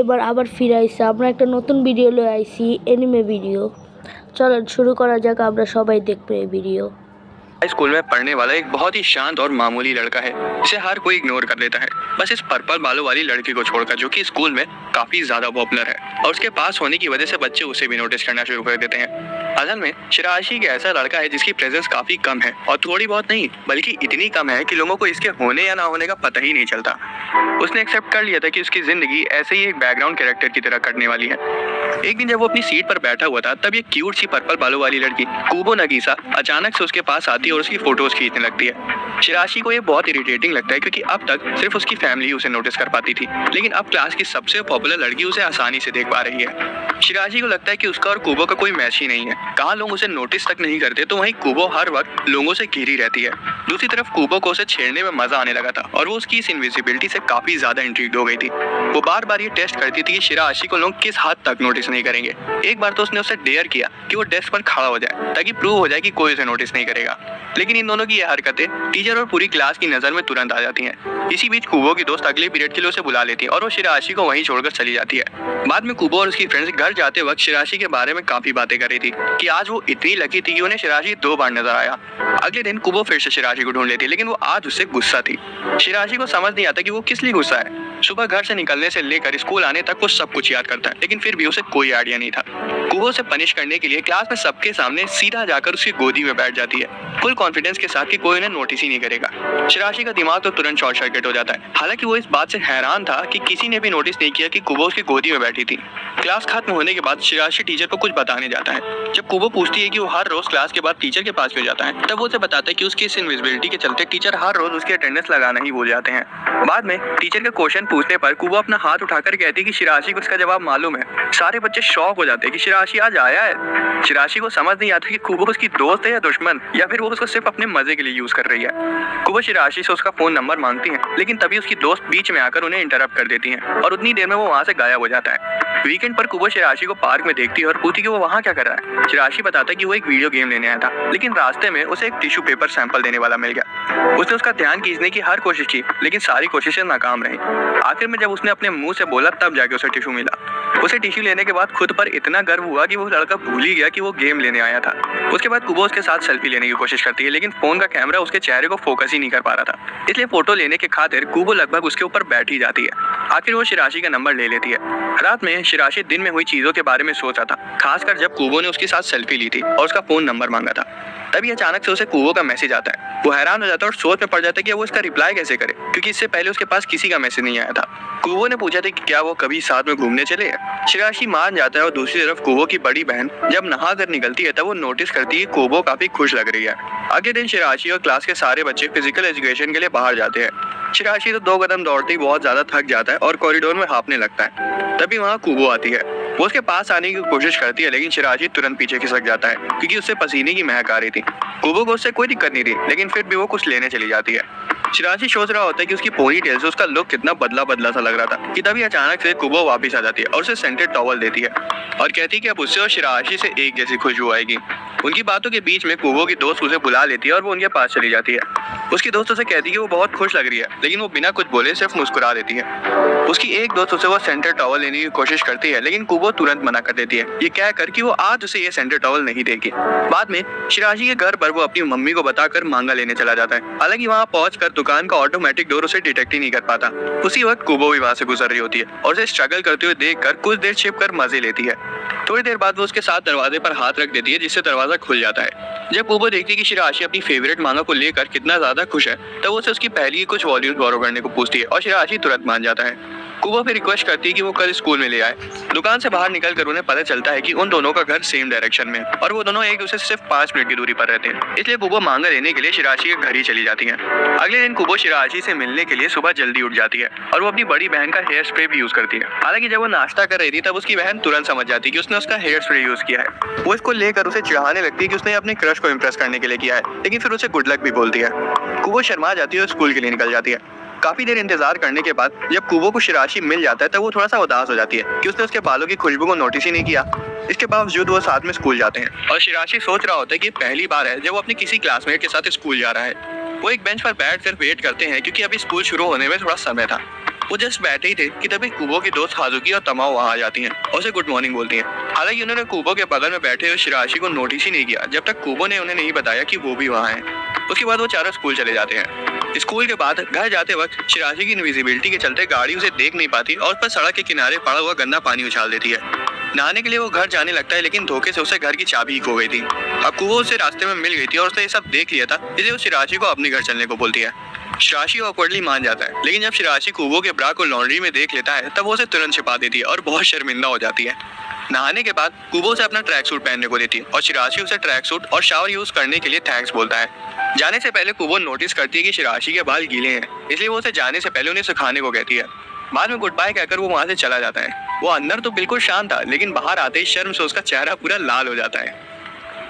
এবার আবার ফিরে আইছে আমরা একটা নতুন ভিডিও লয়ে আইছি এনিমে ভিডিও। চলো শুরু করা যাক, আমরা সবাই দেখবো এই ভিডিও। स्कूल में पढ़ने वाला एक बहुत ही शांत और मामूली लड़का है जिसे हर कोई इग्नोर कर लेता है, बस इस पर्पल बालों वाली लड़की को छोड़कर, जो कि स्कूल में काफी ज्यादा पॉपुलर है और उसके पास होने की वजह से बच्चे उसे भी नोटिस करना शुरू कर देते हैं। असल में शिराशी एक ऐसा लड़का है जिसकी प्रेजेंस काफी कम है, और थोड़ी बहुत नहीं बल्कि इतनी कम है कि लोगों को इसके होने या ना होने का पता ही नहीं चलता। उसने एक्सेप्ट कर लिया था कि उसकी जिंदगी ऐसे ही एक बैकग्राउंड कैरेक्टर की तरह कटने वाली है। एक दिन जब वो अपनी सीट पर बैठा हुआ था, तब ये क्यूट सी पर्पल बालों वाली लड़की कुबो नगीसा अचानक से उसके पास आती है और उसकी फोटोज खींचने लगती है। शिराशी को ये बहुत इरिटेटिंग लगता है, क्योंकि अब तक सिर्फ उसकी फैमिली उसे नोटिस कर पाती थी, लेकिन अब क्लास की सबसे पॉपुलर लड़की उसे आसानी से देख पा रही है। शिराशी को लगता है कि उसका और कुबो का कोई मैच ही नहीं है। कहाँ लोग उसे नोटिस तक नहीं करते, तो वहीं कुबो हर वक्त लोगों से घिरी रहती है। दूसरी तरफ कुबो को उसे छेड़ने में मजा आने लगा था, और वो उसकी इस इनविजिबिलिटी से काफी ज्यादा इंट्रिग्ड हो गई थी। वो बार बार ये टेस्ट करती थी कि शिराशी को लोग किस हद तक नोटिस नहीं करेंगे। एक बार तो उसने उसे डेयर किया कि वो डेस्क पर खड़ा हो जाए, ताकि प्रूव हो जाए कि कोई उसे नोटिस नहीं करेगा। लेकिन इन दोनों की ये हरकतें टीचर और पूरी क्लास की नजर में तुरंत आ जाती हैं। इसी बीच कुबो की दोस्त अगले पीरियड के लिए उसे बुला लेती है और वो शिराशी को वहीं छोड़कर चली जाती है। बाद में कुबो और उसकी फ्रेंड्स घर जाते वक्त शिराशी के बारे में काफी बातें कर रही थी कि आज वो इतनी लकी थी कि उन्हें शिराशी 2 बार नजर आया। अगले दिन कुबो फिर से शिराशी को ढूंढ लेती है, लेकिन वो आज उससे गुस्सा थी। शिराशी को समझ नहीं आता कि वो किस लिए गुस्सा है। सुबह घर से निकलने से लेकर स्कूल आने तक वो सब कुछ याद करता है, लेकिन फिर भी उसे कोई आइडिया नहीं था। कुबो से पनिश करने के लिए क्लास में सबके सामने सीधा जाकर उसकी गोदी में बैठ जाती है, फुल कॉन्फिडेंस के साथ कि कोई उन्हें नोटिस ही नहीं करेगा। शिराशी का दिमाग तो तुरंत शॉर्ट सर्किट हो जाता है। हालांकि वो इस बात से हैरान था कि किसी ने भी नोटिस नहीं किया कि कुबो उसकी गोदी में बैठी थी। क्लास खत्म होने के बाद शिराशी टीचर को कुछ बताने जाता है। जब कुबो पूछती है कि वो हर रोज क्लास के बाद टीचर के पास क्यों जाता है, तब वो उसे बताता है कि उसकी इस इनविजिबिलिटी के चलते टीचर हर रोज उसकी अटेंडेंस लगाना ही भूल जाते हैं। बाद में टीचर के क्वेश्चन पूछने पर कुबो अपना हाथ उठाकर कहती है कि शिराशी को इसका जवाब मालूम है। सारे बच्चे शॉक हो जाते हैं कि शिराशी आज आया है। शिराशी को समझ नहीं आता कि कुबो उसकी दोस्त है या दुश्मन, या फिर वो उसको सिर्फ अपने मजे के लिए यूज कर रही है। कुबो शिराशी से उसका फोन नंबर मांगती है, लेकिन तभी उसकी दोस्त बीच में आकर उन्हें इंटरप्ट कर देती है, और उतनी देर में वो वहाँ से गायब हो जाता है। वीकेंड पर कुबो शिराशी को पार्क में देखती है और पूछती कि वो वहाँ क्या कर रहा है। शिराशी बताता है कि वो एक वीडियो गेम लेने आया था, लेकिन रास्ते में उसे एक टिश्यू पेपर सैंपल देने वाला मिल गया। उसने उसका ध्यान खींचने की हर कोशिश की, लेकिन सारी कोशिशें नाकाम रही। आखिर में जब उसने अपने मुंह से बोला, तब जाके उसे टिश्यू मिला। उसे टिश्यू लेने के बाद खुद पर इतना गर्व हुआ कि वो लड़का भूल ही गया कि वो गेम लेने आया था। उसके बाद कुबो उसके साथ सेल्फी लेने की कोशिश करती है, लेकिन फोन का कैमरा उसके चेहरे को फोकस ही नहीं कर पा रहा था, इसलिए फोटो लेने के खातिर कुबो लगभग उसके ऊपर बैठ ही जाती है। आखिर वो शिराशी का नंबर ले लेती है। रात में शिराशी दिन में हुई चीजों के बारे में सोच रहा था, खासकर जब कुबो ने उसके साथ सेल्फी ली थी और उसका फोन नंबर मांगा था। तभी अचानक से उसे कुबो का मैसेज आता है। वो हैरान हो जाता है और सोच में पड़ जाता है कि वो इसका रिप्लाई कैसे करे, क्योंकि इससे पहले उसके पास किसी का मैसेज नहीं आया था। कुबो ने पूछा था कि क्या वो कभी साथ में घूमने चले। शिराशी मान जाता है, और दूसरी तरफ कुबो की बड़ी बहन जब नहा कर निकलती है, तब वो नोटिस करती है कि कुबो काफी खुश लग रही है। अगले दिन शिराशी और क्लास के सारे बच्चे फिजिकल एजुकेशन के लिए बाहर जाते हैं। शिराशी तो 2 कदम दौड़ते ही बहुत ज्यादा थक जाता है और कॉरिडोर में हाँफने लगता है। तभी वहाँ कुबो आती है। वो उसके पास आने की कोशिश करती है, लेकिन शिराशी तुरंत पीछे खिसक जाता है, क्योंकि उससे पसीने की महक आ रही थी। कुबो को उससे कोई दिक्कत नहीं थी, लेकिन फिर भी वो कुछ लेने चली जाती है। शिराशी सोच रहा होता है कि उसकी पोनी टेल से उसका लुक कितना बदला बदला सा लग रहा था, कि तभी अचानक से कुबो वापस आ जाती है और उसे सेंटेड टॉवल देती है, और कहती है कि अब उससे और शिराशी से एक जैसी खुशबू आएगी। उनकी बातों के बीच में कुबो की दोस्त उसे बुला लेती है और वो उनके पास चली जाती है। उसकी दोस्त उसे कहती है कि वो बहुत खुश लग रही है, लेकिन वो बिना कुछ बोले सिर्फ मुस्कुरा देती है। उसकी एक दोस्त उसे वो सेंटेड टॉवल लेने की कोशिश करती है, लेकिन कुबो तुरंत मना कर देती है, ये कहकर कि वो आज उसे ये सेंटेड टॉवल नहीं देगी। बाद में शिराशी के घर पर वो अपनी मम्मी को बताकर मांगा लेने चला जाता है। हालांकि वहाँ पहुंचकर दुकान का ऑटोमेटिक डोर उसे डिटेक्ट ही नहीं कर पाता। उसी वक्त कुबो भी वहाँ से गुजर रही होती है और उसे स्ट्रगल करते हुए देखकर कुछ देर छिप कर मजे लेती है। थोड़ी देर बाद वो उसके साथ दरवाजे पर हाथ रख देती है, जिससे दरवाजा खुल जाता है। जब कुबो देखती है कि शिराशी अपनी फेवरेट मांगा को लेकर कितना ज्यादा खुश है, तब वो उसे उसकी पहली कुछ वॉल्यूम बोरो करने को पूछती है, और शिराशी तुरंत मान जाता है। कुबो फिर रिक्वेस्ट करती है कि वो कल स्कूल में ले आए। दुकान से बाहर निकलकर उन्हें पता चलता है कि उन दोनों का घर सेम डायरेक्शन में, और वो दोनों एक दूसरे से सिर्फ 5 मिनट की दूरी पर रहते हैं, इसलिए कुबो मांगा लेने के लिए शिराशी के घर ही चली जाती है। अगले दिन कुबो शिराशी से मिलने के लिए सुबह जल्दी उठ जाती है, और वो अपनी बड़ी बहन का हेयर स्प्रे भी यूज करती है। हालांकि जब वो नाश्ता कर रही थी, तब उसकी बहन तुरंत समझ जाती है कि उसने उसका हेयर स्प्रे यूज किया है। वो इसको लेकर उसे चिढ़ाने लगती है कि उसने अपने क्रश को इम्प्रेस करने के लिए किया है, लेकिन फिर उसे गुड लक भी बोलती है। कुबो शर्मा जाती है और स्कूल के लिए निकल जाती है। काफी देर इंतजार करने के बाद जब कुबो को शिराशी मिल जाता है, तब वो थोड़ा सा उदास हो जाती है कि उसने उसके बालों की खुशबू को नोटिस ही नहीं किया। इसके बावजूद वो साथ में स्कूल जाते हैं, और शिराशी सोच रहा होता है कि पहली बार है जब वो अपने किसी क्लासमेट के साथ स्कूल जा रहा है। वो एक बेंच पर बैठकर वेट करते हैं, क्योंकि अभी स्कूल शुरू होने में थोड़ा समय था। वो जस्ट बैठे ही थे कि तभी कुबो की दोस्त हाजुकी और तमाओ वहाँ आ जाती हैं और उसे गुड मॉर्निंग बोलती हैं। हालांकि उन्होंने कुबो के बगल में बैठे हुए शिराशी को नोटिस ही नहीं किया जब तक कुबो ने उन्हें नहीं बताया कि वो भी वहाँ है। उसके बाद वो चारों स्कूल चले जाते हैं। स्कूल के बाद घर जाते वक्त शिराशी की इनविजिबिलिटी के चलते गाड़ी उसे देख नहीं पाती और उस पर सड़क के किनारे पड़ा हुआ गंदा पानी उछाल देती है। नहाने के लिए वो घर जाने लगता है, लेकिन धोखे से उसे घर की चाबी ही खो गई थी। अब कुबो उसे रास्ते में मिल गई थी और उसने ये सब देख लिया था, इसलिए वो शिराशी को अपने घर चलने को बोलती है। शिराशी ऑकवर्डली मान जाता है, लेकिन जब शिराशी कुबो के ब्रा को लॉन्ड्री में देख लेता है तब वो उसे तुरंत छिपा देती है और बहुत शर्मिंदा हो जाती है। नहाने के बाद कुबो से अपना ट्रैक सूट पहनने को देती है और शिराशी उसे ट्रैक सूट और शावर यूज करने के लिए थैंक्स बोलता है। जाने से पहले कुबो नोटिस करती है कि शिराशी के बाल गीले हैं, इसलिए वो उसे जाने से पहले उन्हें सुखाने को कहती है। बाद में गुड बाय कहकर वो वहाँ से चला जाता है। वो अंदर तो बिल्कुल शांत था, लेकिन बाहर आते ही शर्म से उसका चेहरा पूरा लाल हो जाता है।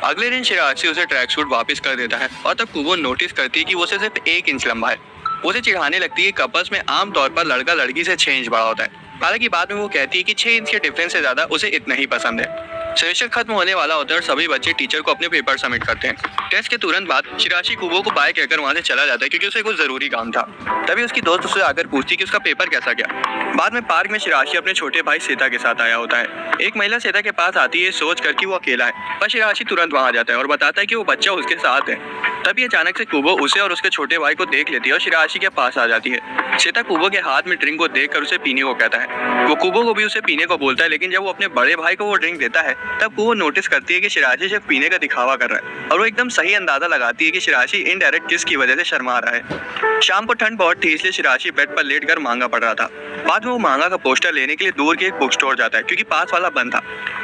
अगले दिन शिराशी उसे ट्रैक सूट वापस कर देता है और तब कुबो नोटिस करती है कि वो सिर्फ 1 इंच लंबा है। वो उसे चिढ़ाने लगती है। कपल्स में आमतौर पर लड़का लड़की से 6 इंच बड़ा होता है। हालांकि बाद में वो कहती है कि 6 इंच के डिफरेंस से ज्यादा उसे इतना ही पसंद है। सेमेस्टर खत्म होने वाला होता है और सभी बच्चे टीचर को अपने पेपर सबमिट करते हैं। टेस्ट के तुरंत बाद शिराशी कुबो को बाय कहकर वहाँ से चला जाता है क्योंकि उसे कुछ जरूरी काम था। तभी उसकी दोस्त उससे आकर पूछती कि उसका पेपर कैसा गया। बाद में पार्क में शिराशी अपने छोटे भाई सीता के साथ आया होता है। एक महिला सीता के पास आती है सोच कर कि वो अकेला है, पर शिराशी तुरंत वहाँ आ जाता है और बताता है कि वो बच्चा उसके साथ है। तभी अचानक से कुबो उसे और उसके छोटे भाई को देख लेती है और शिराशी के पास आ जाती है। सीता कुबो के हाथ में ड्रिंक को देखकर उसे पीने को कहता है। वो कुबो को भी उसे पीने को बोलता है, लेकिन जब वो अपने बड़े भाई को वो ड्रिंक देता है तब कुबो नोटिस करती है कि शिराशी सिर्फ पीने का दिखावा कर रहा है और वो एकदम सही अंदाजा लगाती है कि शिराशी इनडायरेक्ट किस की वजह से शर्मा रहा है। शाम को ठंड बहुत थी, इसलिए शिराशी बेड पर लेटकर मांगा पढ़ रहा था। बाद में वो मांगा का पोस्टर लेने के लिए दूर के एक बुक स्टोर जाता है क्योंकि पास वाला बंद था।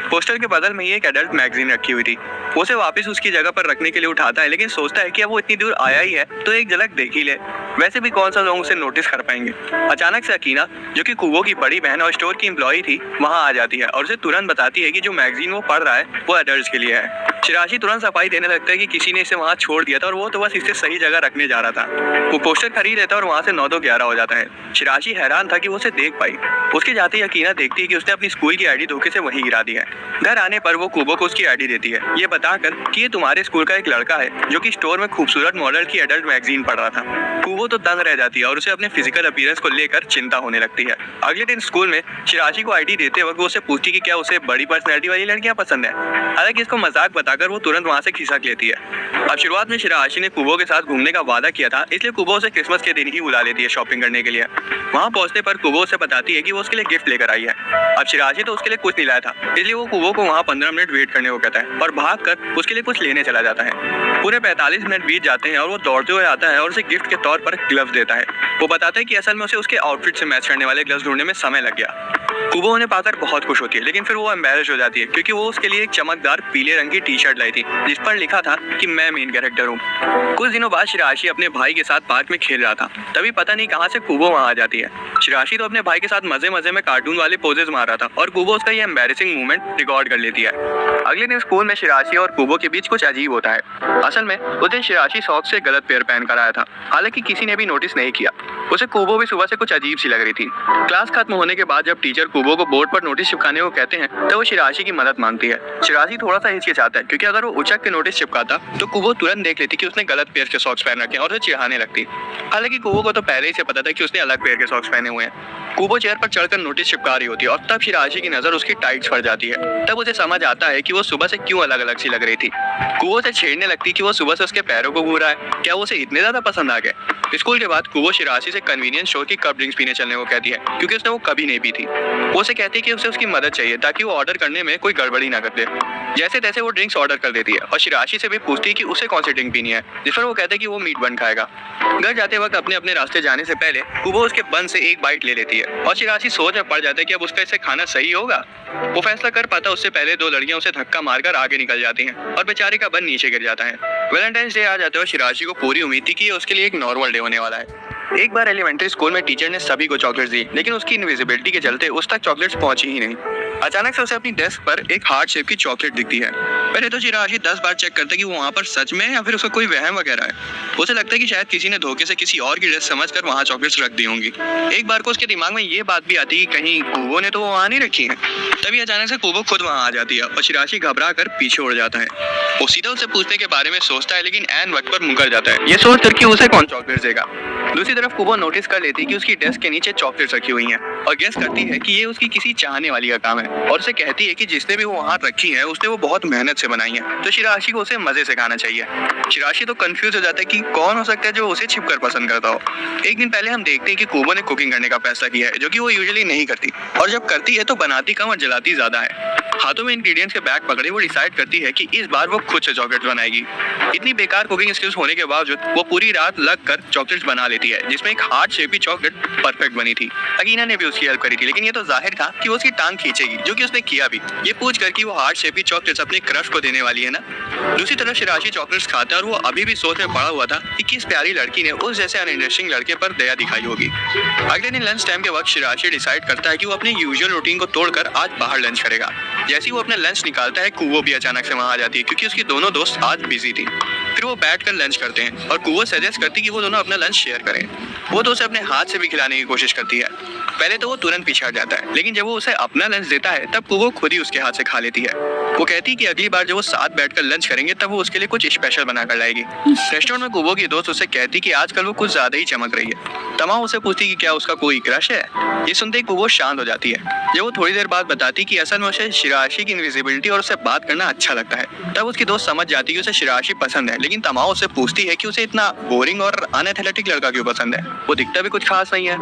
पोस्टर के बगल में ही एक एडल्ट मैगजीन रखी हुई थी। वो उसे वापस उसकी जगह पर रखने के लिए उठाता है, लेकिन सोचता है कि अब वो इतनी दूर आया ही है तो एक झलक देख ही ले, वैसे भी कौन सा लोग उसे नोटिस कर पाएंगे। अचानक से अकीना, जो कि कुबो की बड़ी बहन और स्टोर की एम्प्लॉई थी, वहाँ आ जाती है और उसे तुरंत बताती है कि जो मैगजीन वो पढ़ रहा है वो एडल्ट्स के लिए है। शिराशी तुरंत सफाई देने लगता है कि किसी ने इसे वहाँ छोड़ दिया था और वो तो बस इसे सही जगह रखने जा रहा था। वो पोस्टर खरीद लेता है और वहाँ से 9 तो 11 हो जाता है। शिराशी हैरान था कि वो उसे देख पाई। उसके जाते ही अकीना देखती है कि उसने अपनी स्कूल की आईडी धोखे से वहीं गिरा दी है। घर आने पर वो कुबो को उसकी आईडी देती है, ये बताकर कि ये तुम्हारे स्कूल का एक लड़का है जो कि स्टोर में खूबसूरत मॉडल की एडल्ट मैगजीन पढ़ रहा था। कुबो तो दंग रह जाती है और उसे अपने फिजिकल अपीयरेंस को लेकर चिंता होने लगती है। अगले दिन स्कूल में शिराशी को आईडी देते वक्त वो उसे पूछती कि क्या उसे बड़ी पर्सनैलिटी वाली लड़कियां पसंद है। हालांकि इसको मजाक बताकर वो तुरंत वहाँ से खिसक लेती है। अब शुरुआत में शिराशी ने कुबो के साथ घूमने का वादा किया था, इसलिए कुबो उसे क्रिसमस के दिन ही बुला लेती है शॉपिंग करने के लिए। वहाँ पहुँचने पर कुबो उसे बताती है कि वो उसके लिए गिफ्ट लेकर आई है। अब शिराशी तो उसके लिए कुछ नहीं लाया था, इसलिए वो कुबो को वहाँ 15 मिनट वेट करने को कहता है और भागकर उसके लिए कुछ लेने चला जाता है। पूरे 45 मिनट बीत जाते हैं और वो दौड़ते हुए आता है और उसे गिफ्ट के तौर पर ग्लव्स देता है। वो बताता है कि असल में उसे उसके आउटफिट से मैच करने वाले ग्लव्स ढूंढने में समय लग गया। कुबो उन्हें पाकर बहुत खुश होती है, लेकिन फिर वो एम्बैरेस हो जाती है क्योंकि वो उसके लिए एक चमकदार पीले रंग की टी शर्ट लाई थी जिस पर लिखा था कि मैं मेन कैरेक्टर हूँ। कुछ दिनों बाद शिराशी अपने भाई के साथ पार्क में खेल रहा था, तभी पता नहीं कहाँ से कुबो वहाँ आ जाती है। शिराशी तो अपने भाई के साथ मजे मजे में कार्टून वाले पोजेस मार रहा था और कुबो उसका ये एम्बैरेसिंग मूवमेंट रिकॉर्ड कर लेती है। अगले दिन स्कूल में शिराशी और कुबो के बीच कुछ अजीब होता है। असल में उस दिन शिराशी सॉक्स से गलत पेयर पहन कर आया था, हालांकि किसी ने भी नोटिस नहीं किया। उसे कुबो भी सुबह से कुछ अजीब सी लग रही थी। क्लास खत्म होने के बाद जब टीचर कुबो को बोर्ड पर नोटिस चिपकाने को कहते हैं तो वो शिराशी की मदद मांगती है। शिराशी थोड़ा सा हिचकिचाता है क्योंकि अगर वो उचक के नोटिस चिपकाता तो कुबो तुरंत देख लेती कि उसने गलत पेयर के सॉक्स पहन रखे हैं और उसे चिढ़ाने लगती। हालांकि कुबो को तो पहले ही से पता था कि उसने अलग पेयर के सॉक्स पहने हुए हैं। कुबो चेयर पर चढ़कर नोटिस चिपका रही होती है और तब शिराशी की नजर उसकी टाइट्स पर जाती है। तब उसे समझ आता है कि वो सुबह से क्यों अलग अलग सी लग रही थी। कुबो से छेड़ने लगती कि वो सुबह से उसके पैरों को घूर रहा है, क्या वो उसे इतने ज्यादा पसंद आ गए। स्कूल के बाद कुबो शिराशी से कन्वीनियंस स्टोर की कप ड्रिंक्स पीने चलने को कहती है क्योंकि उसने वो कभी नहीं पी थी। वो उसे कहती है कि उसे उसकी मदद चाहिए ताकि वो ऑर्डर करने में कोई गड़बड़ी ना कर दे। जैसे तैसे वो ड्रिंक्स ऑर्डर कर देती है और शिराशी से भी पूछती है कि उसे कौन सी ड्रिंक पीनी है, जिस पर वो कहता है कि वो मीट बन खाएगा। घर जाते वक्त अपने अपने रास्ते जाने से पहले कुबो उसके बन से एक बाइट ले लेती है और शिराशी सोच में पड़ जाता है कि अब उसका इसे खाना सही होगा। वो फैसला कर पाता उससे पहले 2 लड़कियां उसे धक्का मारकर आगे निकल जाती हैं और बेचारे का बन नीचे गिर जाता है। वैलेंटाइंस डे आ जाते हुए शिराशी को पूरी उम्मीद थी कि ये उसके लिए एक नॉर्मल डे होने वाला है। एक बार एलिमेंट्री स्कूल में टीचर ने सभी को चॉकलेट्स दी, लेकिन उसकी इनविजिबिलिटी के चलते उस तक चॉकलेट्स पहुंची ही नहीं। अचानक से उसे अपनी डेस्क पर एक हार्ट शेप की चॉकलेट दिखती है। पहले तो शिराशी 10 बार चेक करता है कि वो वहाँ पर सच में या फिर उसका कोई वहम वगैरह है। उसे लगता है कि शायद किसी ने धोखे से किसी और की ड्रेस समझकर वहाँ चॉकलेट्स रख दी होंगी। एक बार को उसके दिमाग में ये बात भी आती है कि कहीं कुबो ने तो वो वहाँ नहीं रखी है। तभी अचानक से कुबो खुद वहाँ आ जाती है और शिराशी घबरा कर पीछे उड़ जाता है। वो सीधा उसे पूछने के बारे में सोचता है, लेकिन ऐन वक्त पर मुकर जाता है, ये सोच कर कि उसे कौन चॉकलेट देगा। दूसरी तरफ कुबो नोटिस कर लेती है कि उसकी डेस्क के नीचे चॉकलेट्स रखी हुई हैं और गेस करती है कि ये उसकी किसी चाहने वाली का काम है और उसे कहती है कि जिसने भी वो वहाँ रखी है उसने वो बहुत मेहनत से बनाई है, तो शिराशी को उसे मजे से खाना चाहिए। शिराशी तो कंफ्यूज हो जाता है कि कौन हो सकता है जो उसे छिपकर पसंद करता हो। एक दिन पहले हम देखते हैं कि कुबो ने कुकिंग करने का फैसला किया है, जो कि वो यूजुअली नहीं करती, और जब करती है तो बनाती कम और जलाती ज्यादा है। हाथों में इंग्रेडिएंट्स के बैग पकड़े वो डिसाइड करती है कि इस बार वो खुद से चॉकलेट्स बनाएगी। इतनी बेकार कुकिंग स्किल्स होने के बावजूद वो पूरी रात लग कर चॉकलेट्स बना लेती है, जिसमें एक हार्ट शेपी चॉकलेट परफेक्ट बनी थी। अकीना ने भी उसकी हेल्प करी थी, लेकिन ये तो जाहिर था कि वो उसकी टांग खींचेगी, जो कि उसने किया भी, ये पूछ कर कि वो हार्ट शेपी चॉकलेट्स अपने क्रश को देने वाली है ना। दूसरी तरफ शिराशी चॉकलेट्स खाता है और वो अभी भी सोच में पड़ा हुआ था कि किस प्यारी लड़की ने उस जैसे अनइंटरेस्टिंग लड़के पर दया दिखाई होगी। अगले दिन लंच टाइम के वक्त शिराशी डिसाइड करता है कि वो अपने यूजुअल रूटीन को तोड़कर आज बाहर लंच करेगा। जैसे ही वो अपना लंच निकालता है, कुवो भी अचानक से वहां आ जाती है, क्योंकि उसकी दोनों दोस्त आज बिजी थी। फिर वो बैठकर लंच करते हैं और कुवो सजेस्ट करती है कि वो दोनों अपना लंच शेयर करें। वो तो उसे अपने हाथ से भी खिलाने की कोशिश करती है। पहले तो वो तुरंत पीछे हट जाता है, लेकिन जब वो उसे अपना लंच देता है तब कुवो खुद ही उसके हाथ से खा लेती है। वो कहती है कि अगली बार जब वो साथ बैठकर लंच करेंगे तब वो उसके लिए कुछ स्पेशल बनाकर लाएगी। रेस्टोरेंट में कुवो की दोस्त उसे कहती कि आजकल वो कुछ ज्यादा ही चमक रही है। तमाम उसे पूछती कि क्या उसका कोई क्रश है। ये सुनते ही कुवो शांत हो जाती है। जब वो थोड़ी देर बाद बताती कि असल में उसे शिराशी की इनविजिबिलिटी और उससे बात करना अच्छा लगता है, तब उसकी दोस्त समझ जाती है कि उसे शिराशी पसंद है, लेकिन तमाम उससे पूछती है कि उसे इतना बोरिंग और अनएथलेटिक लड़का क्यों पसंद है, वो दिखता भी कुछ खास नहीं है।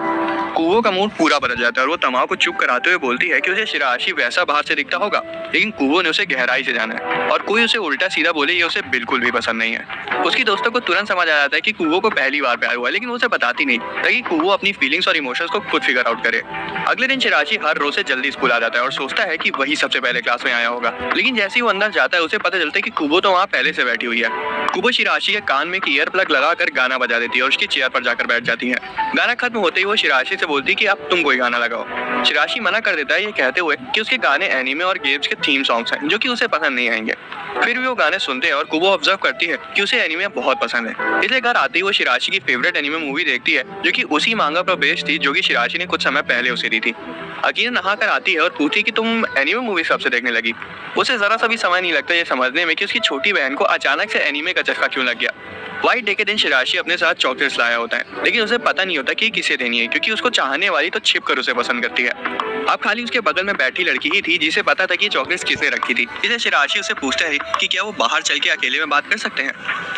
कुवो का मूड पूरा बदल जाता है और वो तमाम को चुप कराते हुए बोलती है कि उसे शिराशी वैसा बाहर से दिखता होगा, लेकिन कुवो ने उसे गहराई से जाना है और कोई उसे उल्टा सीधा बोले ये उसे बिल्कुल भी पसंद नहीं है। उसकी दोस्तों को तुरंत समझ आ जाता है कि कुवो को पहली बार प्यार हुआ, लेकिन वो उसे बताती नहीं ताकि कुवो अपनी फीलिंग्स और इमोशंस को खुद फिगर आउट करे। अगले दिन शिराशी हर रोज से जल्दी स्कूल आ जाता है और सोचता है कि वही सबसे पहले क्लास में आया होगा, लेकिन जैसे ही वो अंदर जाता है उसे पता चलता है कि कुवो तो वहाँ पहले से बैठी हुई है। कुवो शिराशी के कान में एक ईयर प्लग लगाकर गाना बजा देती है और उसकी चेयर पर जाकर बैठ जाती है। गाना खत्म होते ही वो शिराशी से बोलती कि अब तुम कोई गाना लगाओ। शिराशी मना कर देता है, ये कहते हुए कि उसके गाने एनीमे और गेम्स के थीम सॉन्ग्स हैं, जो कि उसे पसंद नहीं आएंगे। फिर भी वो गाने सुनते हैं और कुवो ऑब्जर्व करती है कि उसे एनीमे बहुत पसंद है, इसलिए घर आते ही वो शिराशी की फेवरेट एनीमे मूवी देखती है, जो कि उसी मांगा पर बेस्ड थी जो कि शिराशी ने कुछ समय पहले उसे दी थी। अकीना नहा कर आती है और पूछती कि तुम एनीमे मूवी कब से देखने लगी। उसे जरा सा भी समय नहीं लगता ये समझने में कि उसकी छोटी बहन को अचानक से एनीमे का चस्का क्यों लग गया। व्हाइट डे के दिन शिराशी अपने साथ चॉकलेट्स लाया होता है, लेकिन उसे पता नहीं होता कि किसे देनी है, क्योंकि उसको चाहने वाली तो छिप कर उसे पसंद करती है। अब खाली उसके बगल में बैठी लड़की ही थी जिसे पता था कि चॉकलेट्स किसने रखी थी, इसलिए शिराशी उसे पूछता है कि क्या वो बाहर चल के अकेले में बात कर सकते हैं।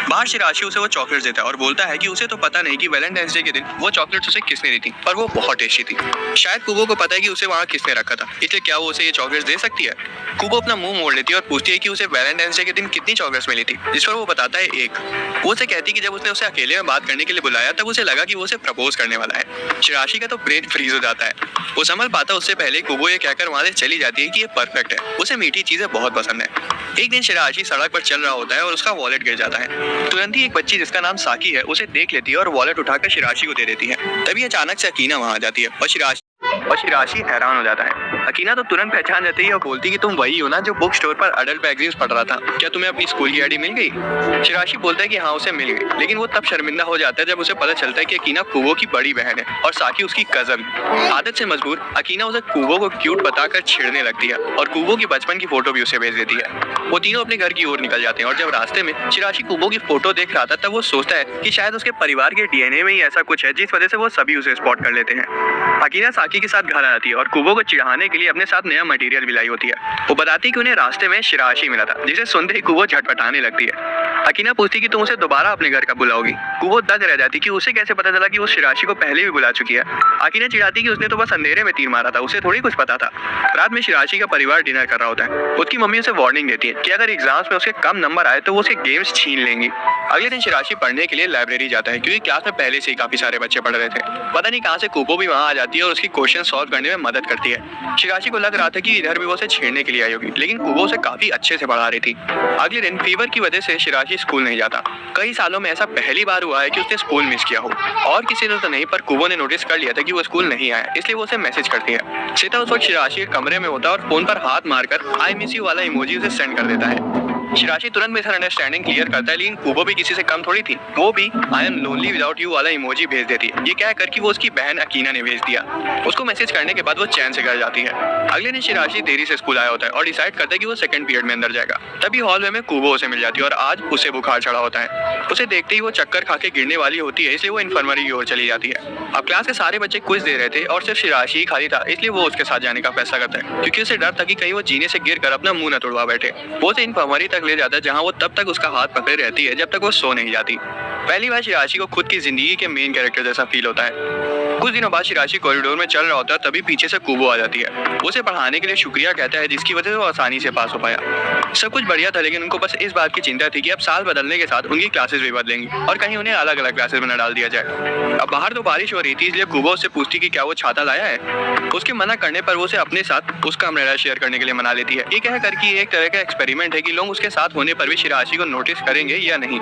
बाहर शिराशी उसे वो चॉकलेट्स देता है और बोलता है कि उसे तो पता नहीं कि वैलेंटाइंस डे के दिन वो चॉकलेट्स उसे किसने दी थी, पर वो बहुत टेस्टी थी। शायद कुवो को पता है कि उसे वहाँ किसने रखा था, इसलिए क्या वो उसे ये चॉकलेट्स दे सकती है। कुवो अपना मुंह मोड़ लेती है और पूछती है कि उसे वैलेंटाइंस डे के दिन कितनी चॉकलेट्स मिली थी, जिस पर वो बताता है एक। वो उसे कहती है कि जब उसने उसे अकेले में बात करने के लिए बुलाया तब उसे लगा कि वो उसे प्रपोज करने वाला है। शिराशी का तो ब्रेन फ्रीज हो जाता है। वो संभल पाता उससे पहले कुवो ये कहकर वहां से चली जाती है कि ये परफेक्ट है, उसे मीठी चीजें बहुत पसंद है। एक दिन शिराशी सड़क पर चल रहा होता है और उसका वॉलेट गिर जाता है। तुरंत ही एक बच्ची जिसका नाम साकी है उसे देख लेती है और वॉलेट उठाकर शिराशी को दे देती है। तभी अचानक से अकीना वहां आ जाती है और शिराशी हैरान हो जाता है। अकीना तो तुरंत पहचान जाती है और बोलती कि तुम वही हो ना जो बुक स्टोर पर अडल्ट मैगजीन्स पढ़ रहा था, क्या तुम्हें अपनी स्कूल की आईडी मिल गई। शिराशी बोलता है कि हाँ उसे मिल गई, लेकिन वो तब शर्मिंदा हो जाता है जब उसे पता चलता है कि अकीना कुवो की बड़ी बहन है और साकी उसकी कजन। आदत से मजबूर अकीना उसे कुवो को क्यूट बताकर छेड़ने लगती है और कुवो की बचपन की फोटो भी उसे भेज देती है। वो तीनों अपने घर की ओर निकल जाते हैं और जब रास्ते में शिराशी कुवो की फोटो देख रहा था तब वो सोचता है कि शायद उसके परिवार के डीएनए में ही ऐसा कुछ है जिस वजह से वो सभी उसे स्पॉट कर लेते हैं। अकीना साकी के साथ घर आती है और कुवो को चिढ़ाने के लिए अपने साथ नया मटेरियल भी लाई होती है। वो बताती है कि उन्हें रास्ते में शिराशी मिला था, जिसे सुनते ही कुवो झटपटाने लगती है। अकीना पूछती कि तुम उसे दोबारा अपने घर कब बुलाओगी। कुवो दंग रह जाती कि उसे कैसे पता चला कि वो शिराशी को पहले भी बुला चुकी है। अकीना चिढ़ाती कि उसने तो बस अंधेरे में तीर मारा था, उसे थोड़ी कुछ पता था। रात में शिराशी का परिवार डिनर कर रहा होता है। उसकी मम्मी उसे वार्निंग देती है कि अगर एग्जाम्स में उसके कम नंबर आए तो वो उसके गेम्स छीन लेंगी। अगले दिन शिराशी पढ़ने के लिए लाइब्रेरी जाता है, क्योंकि क्लास में पहले से ही काफी सारे बच्चे पढ़ रहे थे। पता नहीं कहाँ से कुवो भी वहाँ आ जाती है और उसकी क्वेश्चन सॉल्व करने में मदद करती है। शिराशी को लग रहा था कि इधर भी वो उसे छेड़ने के लिए आई होगी, लेकिन कुवो उसे काफी अच्छे से पढ़ा रही थी। अगले दिन फीवर की वजह से शिराशी स्कूल नहीं जाता। कई सालों में ऐसा पहली बार हुआ है कि उसने स्कूल मिस किया हो, और किसी ने तो नहीं, पर कुवो ने नोटिस कर लिया था कि वो स्कूल नहीं आया, इसलिए वो उसे मैसेज करती है। सीता उस वक्त शिराशी के कमरे में होता है और फोन पर हाथ मारकर आई मिस यू वाला इमोजी उसे सेंड कर देता है। शिराशी तुरंत मिसअंडरस्टैंडिंग क्लियर करता है, लेकिन कुबो भी किसी से कम थोड़ी थी। वो भी I am lonely without you वाला इमोजी भेज देती है। ये कहकर कि वो उसकी बहन अकीना ने भेज दिया। उसको मैसेज करने के बाद वो चैन से घर जाती है। अगले दिन शिराशी देरी से स्कूल आया होता है और डिसाइड करता है कि वो सेकंड पीरियड में अंदर जाएगा। तभी हॉलवे में कुबो उसे मिल जाती है और आज उसे बुखार चढ़ा होता है। उसे देखते ही वो चक्कर खा के गिरने वाली होती है, इसलिए वो इन्फर्मरी की ओर चली जाती है। अब क्लास के सारे बच्चे क्विज दे रहे थे और सिर्फ शिराशी ही खाली था, इसलिए वो उसके साथ जाने का फैसला करता है, क्योंकि उसे डर था कि कहीं वो जीने से गिरकर अपना मुंह न तोड़वा बैठे। वो उसे इन्फर्मरी तक ले जाता है, जहाँ वो तब तक उसका हाथ पकड़े रहती है जब तक वो सो नहीं जाती। पहली बार शिराशी को खुद की जिंदगी के मेन कैरेक्टर जैसा फील होता है। कुछ दिनों बाद शिराशी कॉरिडोर में चल रहा होता है, तभी पीछे से कुबो आ जाती है। उसे पढ़ाने के लिए शुक्रिया कहता है, जिसकी वजह से वो आसानी से पास हो पाया। सब कुछ बढ़िया था, लेकिन उनको बस इस बात की चिंता थी कि अब साल बदलने के साथ उनकी क्लासेस भी बदलेंगी और कहीं उन्हें अलग अलग क्लासेस में न डाल दिया जाए। अब बाहर तो बारिश हो रही थी, इसलिए कुबो उससे पूछती कि क्या वो छाता लाया है। उसके मना करने पर वो उसे अपने साथ उसका अम्ब्रेला शेयर करने के लिए मना लेती है। ये कहकर कि एक तरह का एक्सपेरिमेंट है कि लोग उसके साथ होने पर भी शिराशी को नोटिस करेंगे या नहीं।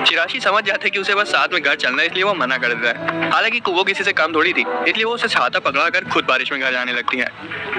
शिराशी समझ जाते हैं कि उसे बस साथ में घर चलना है, इसलिए वो मना कर देता है। हालांकि कुबो किसी से कम थोड़ी थी, इसलिए वो उसे छाता पकड़ाकर खुद बारिश में घर जाने लगती है।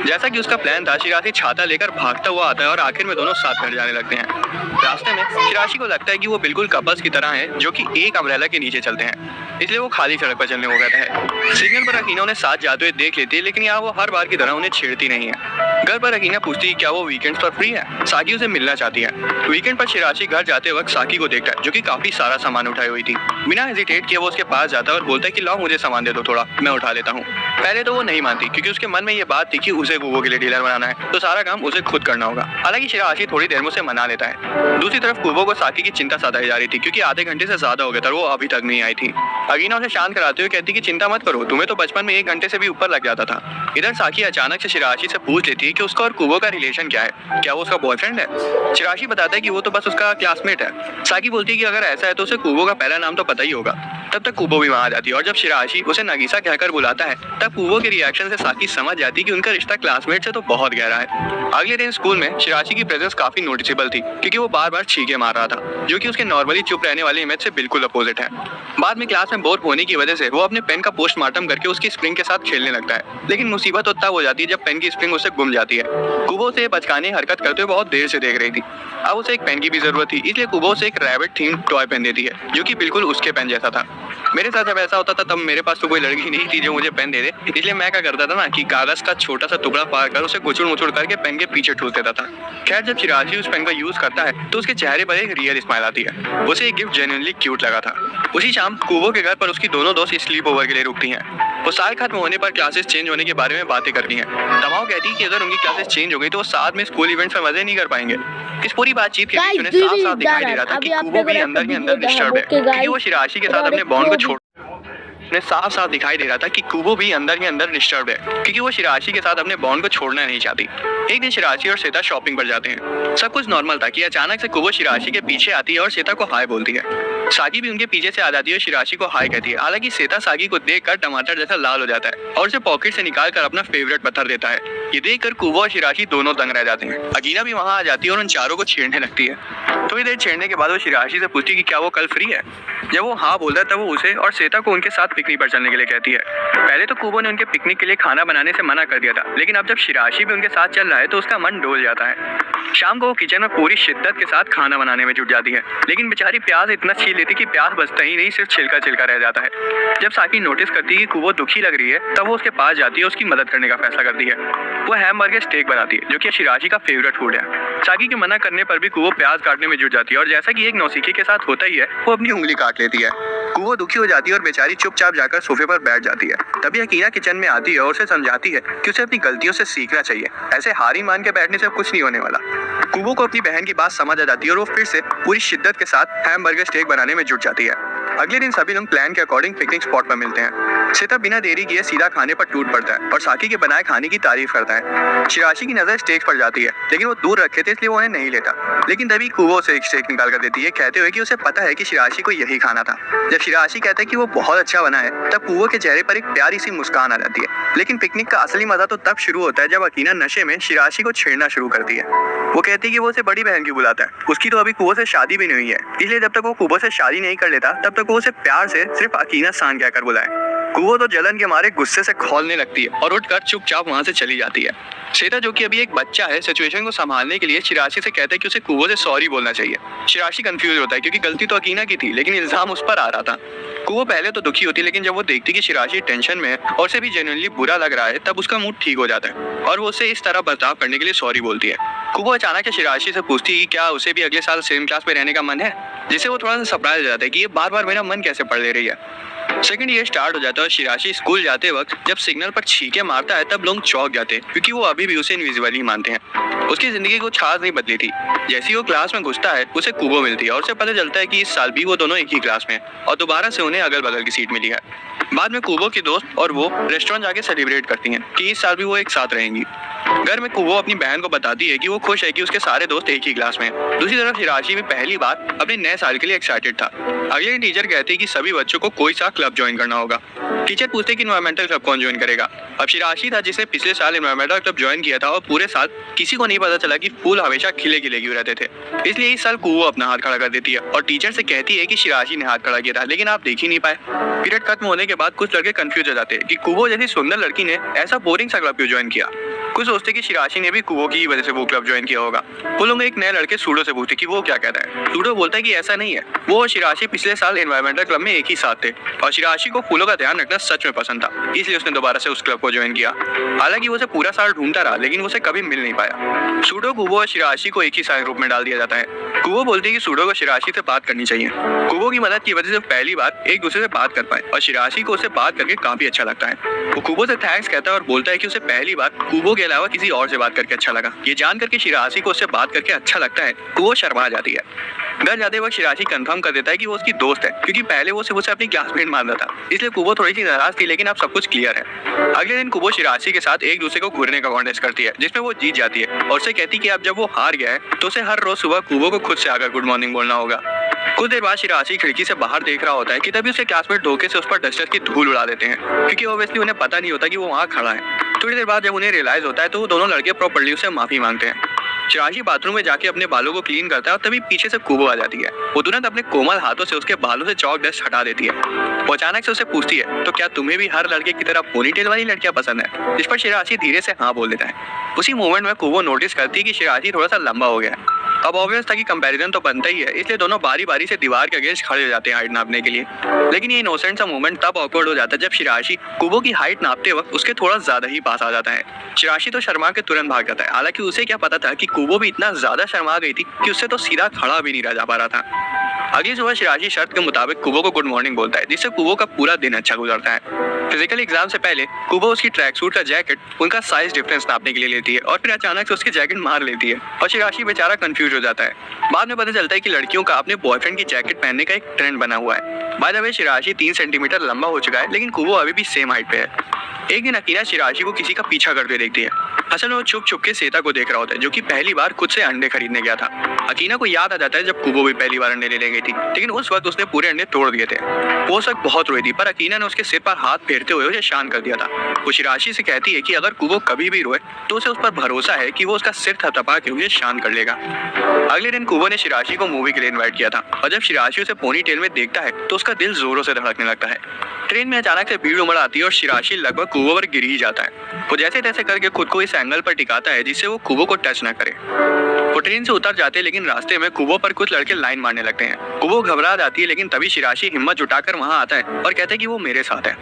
जैसा कि उसका प्लान था, शिराशी छाता लेकर भागता हुआ आता है और आखिर में दोनों साथ घर जाने लगते हैं। रास्ते में शिराशी को लगता है कि वो बिल्कुल कपल्स की तरह हैं, जो कि एक अम्ब्रेला के नीचे चलते हैं, इसलिए वो खाली सड़क पर चलने को कहता है। सिग्नल पर अकीना उन्हें साथ जाते हुए देख लेती है, लेकिन यहाँ वो हर बार की तरह उन्हें छेड़ती नहीं है। घर पर अकीना पूछती है क्या वो वीकेंड्स पर फ्री है। साकी उसे मिलना चाहती है। वीकेंड पर शिराशी घर जाते वक्त साकी को देखता है, जो कि काफी सारा सामान उठाई हुई थी। बिना हेजिटेट किए वो उसके पास जाता है और बोलता है कि लाओ मुझे सामान दे दो, थोड़ा मैं उठा लेता हूँ। पहले तो वो नहीं मानती, क्योंकि उसके मन में ये बात थी कि उसे कुबो के लिए डीलर बनाना है, तो सारा काम उसे खुद करना होगा। हालांकि शिराशी थोड़ी देर में उसे मना लेता है। दूसरी तरफ कुबो को साकी की चिंता सताई जा रही थी, क्योंकि आधे घंटे से ज्यादा हो गया था, वो अभी तक नहीं आई थी। अकीना उसे शांत कराते हुए कहती कि चिंता मत करो, तुम्हें तो बचपन में 1 घंटे से भी ऊपर लग जाता था। इधर साकी अचानक से शिराशी से पूछ लेती है कि उसका और कुबो का रिलेशन क्या है, क्या वो उसका बॉयफ्रेंड है। शिराशी बताता है कि वो तो बस उसका क्लासमेट है। साकी बोलती है कि अगर ऐसा है तो उसे कुबो का पहला नाम तो पता ही होगा। तब तक कुबो भी वहां आ जाती है और जब शिराशी उसे नगीसा कहकर बुलाता है, तब कुबो के रिएक्शन से साकी समझ जाती है कि उनका रिश्ता क्लासमेट से तो बहुत गहरा है। अगले दिन स्कूल में शिराशी की प्रेजेंस काफी नोटिसेबल थी, क्योंकि वो बार बार छींके मार रहा था, जो कि उसके नॉर्मली चुप रहने वाली इमेज से बिल्कुल अपोजिट है। बाद में क्लास में बोर होने की वजह से वो अपने पेन का पोस्टमार्टम करके उसकी स्प्रिंग के साथ खेलने लगता है, लेकिन मुसीबत तो तब हो जाती है जब पेन की स्प्रिंग उससे गुम जाती है। कुबो से बचकाने हरकत करते हुए बहुत देर से देख रही थी। अब उसे एक पेन की भी जरूरत थी, इसलिए कुबो से एक रैबिट थीम टॉय पेन देती है, जो कि बिल्कुल उसके पेन जैसा था। मेरे साथ जब ऐसा होता था तब मेरे पास तो कोई लड़की नहीं थी जो मुझे पेन दे दे, इसलिए मैं क्या करता था ना कि कागज का छोटा सा टुकड़ा फाड़ कर उसे कुचुड़ मुचुड़ करके पेन के पीछे ठूस देता था। खैर, जब शिराशी उस पेन का यूज करता है तो उसके चेहरे पर एक रियल स्माइल आती है। उसे एक गिफ्ट जेन्युइनली क्यूट लगा था। उसी शाम कुबो के घर पर उसकी दोनों दोस्त स्लीप ओवर के लिए रुकती हैं। वो साल खत्म होने पर क्लासेस चेंज होने के बारे में बातें करती हैं। तमाओ कहती है कि अगर उनकी क्लासेस चेंज हो गई तो वो साथ में स्कूल इवेंट्स में मजे नहीं कर पाएंगे। इस पूरी बातचीत के बीच उन्हें साफ साफ दिखाई दे रहा था कि कुबो भी अंदर ही अंदर डिस्टर्ब है, क्योंकि वो शिराशी के साथ अपने बॉन्ड को छोड़ उन्हें साफ साफ दिखाई दे रहा था कि कुबो भी अंदर ही अंदर डिस्टर्ब है, क्योंकि वो शिराशी के साथ अपने बॉन्ड को छोड़ना नहीं चाहती। एक दिन शिराशी और श्वेता शॉपिंग पर जाते हैं। सब कुछ नॉर्मल था कि अचानक से कुबो शिराशी के पीछे आती है और श्वेता को हाय बोलती है। साकी भी उनके पीछे से आ जाती है और शिराशी को हाय कहती है। हालांकि श्वेता साकी को देखकर टमाटर जैसा लाल हो जाता है और उसे पॉकेट से निकाल कर अपना फेवरेट पत्थर देता है। ये देखकर कुबो और शिराशी दोनों दंग रह जाते हैं। अकीना भी वहां आ जाती है और उन चारों को छेड़ने लगती है। थोड़ी देर छेड़ने के बाद वो शिराशी से पूछती है कि क्या वो कल फ्री है। जब वो हाँ बोलता है तब वो उसे और श्वेता को उनके साथ पिकनिक पर चलने के लिए कहती है। पहले तो कुबो ने उनके पिकनिक के लिए खाना बनाने से मना कर दिया था, लेकिन अब जब शिराशी भी उनके साथ चल रहा है तो उसका मन डोल जाता है। शाम को वो किचन में पूरी शिद्दत के साथ खाना बनाने में जुट जाती है, लेकिन बेचारी प्याज इतना छील लेती कि प्याज बचता ही नहीं, सिर्फ छिलका छिलका रह जाता है। जब साकी नोटिस करती है कि कुबो दुखी लग रही है, तब वो उसके पास जाती है, उसकी मदद करने का फैसला करती है। वो हैमबर्गर स्टेक बनाती है, जो कि शिराशी का फेवरेट फूड है। साकी के मना करने पर भी कुबो प्याज काटने में जुट जाती है और जैसा कि एक नौसिखी के साथ होता ही है, वो अपनी उंगली काट लेती है। कुबो दुखी हो जाती है और बेचारी चुपचाप जाकर सोफे पर बैठ जाती है। तभी अकीना किचन में आती है और उसे समझाती है कि उसे अपनी गलतियों से सीखना चाहिए, ऐसे हारी मान के बैठने से कुछ नहीं होने वाला। कुबो को अपनी बहन की बात समझ आ जाती है और वो फिर से पूरी शिद्दत के साथ हैमबर्गर स्टेक बनाने में जुट जाती है। अगले दिन सभी लोग प्लान के अकॉर्डिंग पिकनिक स्पॉट पर मिलते हैं। श्वेता बिना देरी किए सीधा खाने पर टूट पड़ता है और साकी के बनाए खाने की तारीफ करता है। शिराशी की नजर स्टेक पर जाती है, लेकिन वो दूर रखे थे इसलिए वो उन्हें नहीं लेता। लेकिन तभी कुबो से एक स्टेक निकाल कर देती है, कहते हुए कि उसे पता है कि शिराशी को यही खाना था। जब शिराशी कहता है कि वो बहुत अच्छा बना है, तब कुबो के चेहरे पर एक प्यारी सी मुस्कान आ जाती है। लेकिन पिकनिक का असली मजा तो तब शुरू होता है जब अकीना नशे में शिराशी को छेड़ना शुरू करती है। वो कहती है कि वो उसे बड़ी बहन की बुलाता है, उसकी तो अभी कुबो से शादी भी नहीं हुई है, इसलिए जब तक वो कुबो से शादी नहीं कर लेता तब तक वो उसे प्यार से सिर्फ अकीना सान कहकर बुलाए। कुबो तो जलन के मारे गुस्से से खौलने लगती है और उठकर चुपचाप वहां से चली जाती है। सेता जो कि अभी एक बच्चा है, सिचुएशन को संभालने के लिए शिराशी से कहता है कि उसे कुवो से सॉरी बोलना चाहिए। शिराशी कंफ्यूज होता है क्योंकि गलती तो अकीना की थी, लेकिन इल्जाम उस पर आ रहा था। कुवो पहले तो दुखी होती है, लेकिन जब वो देखती कि शिराशी टेंशन में है और उसे भी जेन्युइनली बुरा लग रहा है, तब उसका मूड ठीक हो जाता है और वो उसे इस तरह बर्ताव करने के लिए सॉरी बोलती है। कुवो अचानक शिराशी से पूछती है कि क्या उसे भी अगले साल सेम क्लास में रहने का मन है, जिससे वो थोड़ा सा सरप्राइज हो जाता है कि ये बार बार मेरा मन कैसे पढ़ ले रही है। सेकंड ईयर स्टार्ट हो जाता है और शिराशी स्कूल जाते वक्त जब सिग्नल पर छींके मारता है, तब लोग चौंक जाते हैं क्योंकि वो अभी भी उसे इनविजिबल ही मानते हैं। उसकी जिंदगी कुछ खास नहीं बदली थी। जैसे ही वो क्लास में घुसता है, उसे कुवो मिलती है और उसे पता चलता है कि इस साल भी वो दोनों एक ही क्लास में हैं और दोबारा से उन्हें अगल बगल की सीट मिली है। बाद में कुवो की दोस्त और वो रेस्टोरेंट जाके सेलिब्रेट करती हैं कि इस साल भी वो एक साथ रहेंगी। घर में कुवो अपनी बहन को बताती है कि वो खुश है कि उसके सारे दोस्त एक ही क्लास में हैं। दूसरी तरफ शिराशी भी पहली बार अपने नए साल के लिए एक्साइटेड था। अगले दिन टीचर कहते हैं कि सभी बच्चों को कोई सा क्लब ज्वाइन करना होगा। टीचर पूछते कि इन्वायरमेंटल क्लब कौन ज्वाइन करेगा। अब शिराशी था जिसने पिछले साल इन्वायरमेंटल क्लब ज्वाइन किया था और पूरे साल किसी को नहीं पता चला कि फूल हमेशा खिले खिले क्यों रहते थे। इसलिए इस साल कुवो अपना हाथ खड़ा कर देती है और टीचर से कहती है कि शिराशी ने हाथ खड़ा किया था, लेकिन आप देख ही नहीं पाए। पीरियड खत्म होने के बाद कुछ लड़के कंफ्यूज हो जाते हैं कि कुवो जैसी सुंदर लड़की ने ऐसा बोरिंग सा क्लब क्यों ज्वाइन किया। कुछ सोचते कि शिराशी ने भी कुवो की वजह से वो क्लब ज्वाइन किया होगा। वो लोग एक नए लड़के सूडो से पूछते कि वो क्या कहता है। सूडो बोलता है कि ऐसा नहीं है, वो और शिराशी पिछले साल एनवायरमेंटल क्लब में एक ही साथ थे और शिराशी को फूलों का ध्यान रखना सच में पसंद था, इसलिए उसने दोबारा से उस क्लब को ज्वाइन किया। हालांकि वो उसे पूरा साल ढूंढता रहा, लेकिन वो उसे कभी मिल नहीं पाया। सूडो, कुवो और शिराशी को एक ही साल ग्रुप में डाल दिया जाता है। कुवो बोलती है कि सूडो को शिराशी से बात करनी चाहिए। कुवो की मदद की वजह से पहली बार एक दूसरे से बात कर पाए और शिराशी को उससे बात करके काफी अच्छा लगता है। वो कुवो से थैंक्स कहता है और बोलता है कि उसे पहली बार कुवो के अलावा किसी और से बात करके अच्छा लगा। ये जान करके शिराशी को उससे बात करके अच्छा लगता है, कुवो शर्मा जाती है। घर जाते वक्त शिराशी कंफर्म कर देता है कि वो उसकी दोस्त है, क्योंकि पहले वो सिर्फ उसे अपनी क्लासमेट मान रहा था। इसलिए कुवो थोड़ी सी नाराज थी, लेकिन अब सब कुछ क्लियर है। अगले दिन कुवो शिराशी के साथ एक दूसरे को घूरने का कॉन्टेस्ट करती है, जिसमें वो जीत जाती है और उसे कहती है कि अब जब वो हार गया है तो उसे हर रोज सुबह कुवो को खुद से आकर गुड मॉर्निंग बोलना होगा। कुछ देर बाद शिराशी खिड़की से बाहर देख रहा होता है कि तभी उसके क्लासमेट धोखे से उस पर डस्टर की धूल उड़ा देते हैं, क्योंकि ऑब्वियसली उन्हें पता नहीं होता कि वो वहाँ खड़ा है। थोड़ी देर बाद जब उन्हें रियलाइज होता है तो वो दोनों लड़के प्रॉपर्ली उससे माफी मांगते हैं। शिराशी बाथरूम में जाके अपने बालों को क्लीन करता है और तभी पीछे से कुवो आ जाती है। वो तुरंत अपने कोमल हाथों से उसके बालों से चौक डस्ट हटा देती है। वो अचानक से उसे पूछती है, तो क्या तुम्हें भी हर लड़के की तरह पोनीटेल वाली लड़कियां पसंद है? जिस पर शिराशी धीरे से हाँ बोल देता है। उसी मोमेंट में कुवो नोटिस करती है कि शिराशी थोड़ा सा लंबा हो गया है। अब ऑब्वियस था कि कंपैरिजन तो बनता ही है, इसलिए दोनों बारी बारी से दीवार के अगेंस्ट खड़े हो जाते हैं हाइट नापने के लिए। लेकिन ये इनोसेंट सा मोमेंट तब ऑकवर्ड हो जाता है जब शिराशी कुवो की हाइट नापते वक्त उसके थोड़ा ज्यादा ही पास आ जाता है। शिराशी तो शर्मा के तुरंत भाग जाता है। हालांकि उसे क्या पता था कि कुवो भी इतना ज्यादा शर्मा गई थी कि उससे तो सीधा खड़ा भी नहीं रह जा पा रहा था। अगली सुबह शिराशी शर्त के मुताबिक कुवो को गुड मॉर्निंग बोलता है, जिससे कुवो का पूरा दिन अच्छा गुजरता है। फिजिकल एग्जाम से पहले कुवो उसकी ट्रैक सूट का जैकेट उनका साइज डिफरेंस नापने के लिए लेती है और फिर अचानक से उसकी जैकेट मार लेती है और शिराशी बेचारा कंफ्यूज हो जाता है। बाद में पता चलता है कि लड़कियों का अपने बॉयफ्रेंड की जैकेट पहनने का एक ट्रेंड बना हुआ है। By the way Shirashi 3 centimetre लंबा हो चुका है, लेकिन कुवो अभी भी सेम हाइट पे है। एक दिन अकीना शिराशी को किसी का पीछा करते देखती है। असल में वो छुप छुप के सेता को देख रहा होता है, जो कि पहली बार खुद से अंडे खरीदने गया था। अकीना को याद आ जाता है जब कुवो भी पहली बार अंडे लेने गई थी, लेकिन उस वक्त उसने पूरे अंडे तोड़ दिए थे। वो उस वक्त बहुत रोई थी, पर अकीना ने उसके सिर पर हाथ फेरते हुए उसे शांत कर दिया था। वो शिराशी से कहती है कि अगर कुवो कभी भी रोए तो उसे उस पर भरोसा है कि वो उसका सिर थपथपा के उसे शांत कर लेगा। अगले दिन कुवो ने शिराशी को मूवी के लिए इन्वाइट किया था और जब शिराशी उसे पोनी टेल में देखता है तो उसका दिल जोरों से धड़कने लगता है। ट्रेन में अचानक से भीड़ उमड़ आती है और शिराशी लगभग कुवो पर गिर ही जाता है। वो जैसे तैसे करके खुद को इस एंगल पर टिकाता है जिससे वो कुवो को टच न करे। वो ट्रेन से उतर जाते हैं, लेकिन रास्ते में कुवो पर कुछ लड़के लाइन मारने लगते हैं। कुवो घबरा जाती है, लेकिन तभी शिराशी हिम्मत जुटाकर वहां आता है और कहता है कि वो मेरे साथ है।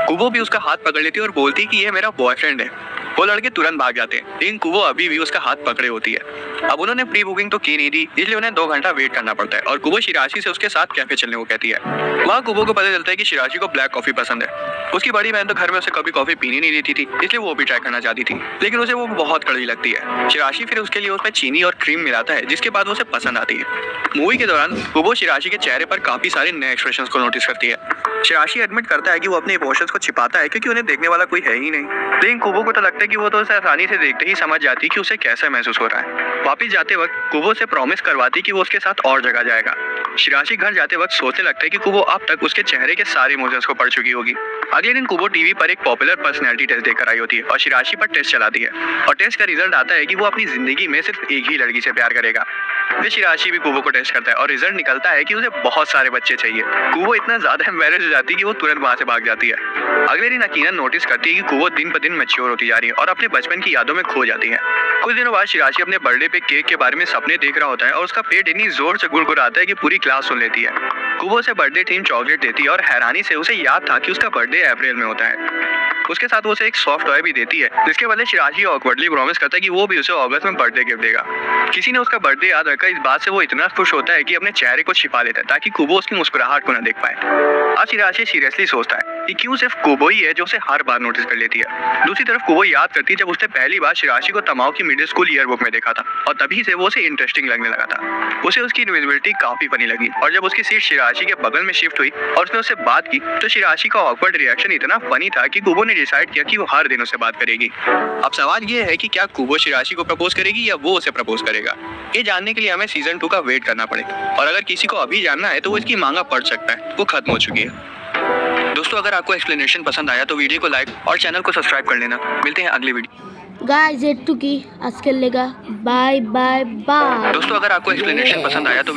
कुवो भी उसका हाथ पकड़ लेती है और बोलती है कि ये मेरा बॉयफ्रेंड है। वो लड़के तुरंत भाग जाते हैं, लेकिन कुवो अभी भी उसका हाथ पकड़े होती है। अब उन्होंने प्री बुकिंग तो की नहीं थी, इसलिए उन्हें 2 घंटा वेट करना पड़ता है और कुवो शिराशी से उसके साथ कैफे चलने को कहती है। वहाँ कुवो को पता चलता है कि शिराशी को ब्लैक कॉफी पसंद है। उसकी बड़ी बहन तो घर में उसे कभी कॉफी पीनी नहीं देती थी, इसलिए वो भी ट्राई करना चाहती थी, लेकिन उसे वो बहुत कड़वी लगती है। शिराशी फिर उसके लिए उसमें चीनी और क्रीम मिलाता है, जिसके बाद वो उसे पसंद आती है। मूवी के दौरान कुवो शिराशी के चेहरे पर काफी सारे नए एक्सप्रेशंस को नोटिस करती है। शिराशी एडमिट करता है कि वो अपने इमोशंस को छिपाता है क्योंकि उन्हें देखने वाला कोई है ही नहीं, लेकिन कुवो को तो लगता है कि वो तो उसे आसानी से देखते ही समझ जाती है कि उसे कैसा महसूस हो रहा है। वापिस जाते वक्त कुवो से प्रॉमिस करवाती कि वो उसके साथ और जगह जाएगा। शिराशी घर जाते वक्त सोचने लगता है कि कुवो अब तक उसके चेहरे के सारे इमोशंस को पढ़ चुकी होगी। अगले दिन कुबो टीवी पर एक पॉपुलर पर्सनैलिटी टेस्ट देकर आई होती है और शिराशी पर टेस्ट चलाती है और टेस्ट का रिजल्ट आता है कि वो अपनी जिंदगी में सिर्फ एक ही लड़की से प्यार करेगा। फिर शिराशी भी कुबो को टेस्ट करता है और रिजल्ट निकलता है कि उसे बहुत सारे बच्चे चाहिए। कुबो इतना ज्यादा एम्बैरेस हो जाती है कि वो तुरंत वहां से भाग जाती है। अगले दिन अकीनन नोटिस करती है कि कुबो दिन ब दिन मैच्योर होती जा रही है और अपने बचपन की यादों में खो जाती है। कुछ दिनों बाद शिराशी अपने बर्थडे पे केक के बारे में सपने देख रहा होता है और उसका पेट इतनी जोर से गुड़गुड़ाता है कि पूरी क्लास सुन लेती है। कुबो उसे बर्थडे थीम चॉकलेट देती है और हैरानी से उसे याद था कि उसका बर्थडे अप्रैल में होता है। उसके साथ वो उसे एक सॉफ्ट टॉय भी देती है जिसके बदले शिराशी ऑकवर्डली प्रॉमिस करता है कि वो भी उसे अगस्त में बर्थडे गिफ्ट देगा। किसी ने उसका बर्थडे याद रखा, इस बात से वो इतना खुश होता है कि अपने चेहरे को छिपा लेता है ताकि कुबो उसकी मुस्कुराहट को न देख पाए। अब शिराशी सीरियसली सोचता है कि क्यों सिर्फ कुबो ही है जो उसे हर बार नोटिस कर लेती है। दूसरी तरफ कुबो याद करती है जब उसने पहली बार शिराशी को तमाओ की मिडिल स्कूल ईयरबुक में देखा था और तभी से वो उसे इंटरेस्टिंग लगने लगा था। उसे उसकी इनविजिबिलिटी काफी फनी लगी और जब उसकी सीट शिराशी के बगल में शिफ्ट हुई और उसने उससे बात की तो शिराशी का ऑकवर्ड रिएक्शन इतना फनी था कि कुबो ने डिसाइड किया कि वो हर दिन उससे बात करेगी। अब सवाल ये है कि क्या कुबो शिराशी को प्रपोज करेगी या वो उसे प्रपोज करेगा। ये जानने के लिए हमें सीजन 2 का वेट करना पड़ेगा और अगर किसी को अभी जानना है तो वो इसकी मांगा पढ़ सकता है, वो खत्म हो चुकी है। दोस्तों अगर आपको एक्सप्लेनेशन पसंद आया तो वीडियो को लाइक और चैनल को सब्सक्राइब कर लेना। मिलते हैं अगली वीडियो। गाइस एट्टू की आजकल लेगा बाय बाय बाय। दोस्तों अगर आपको एक्सप्लेनेशन पसंद आया तो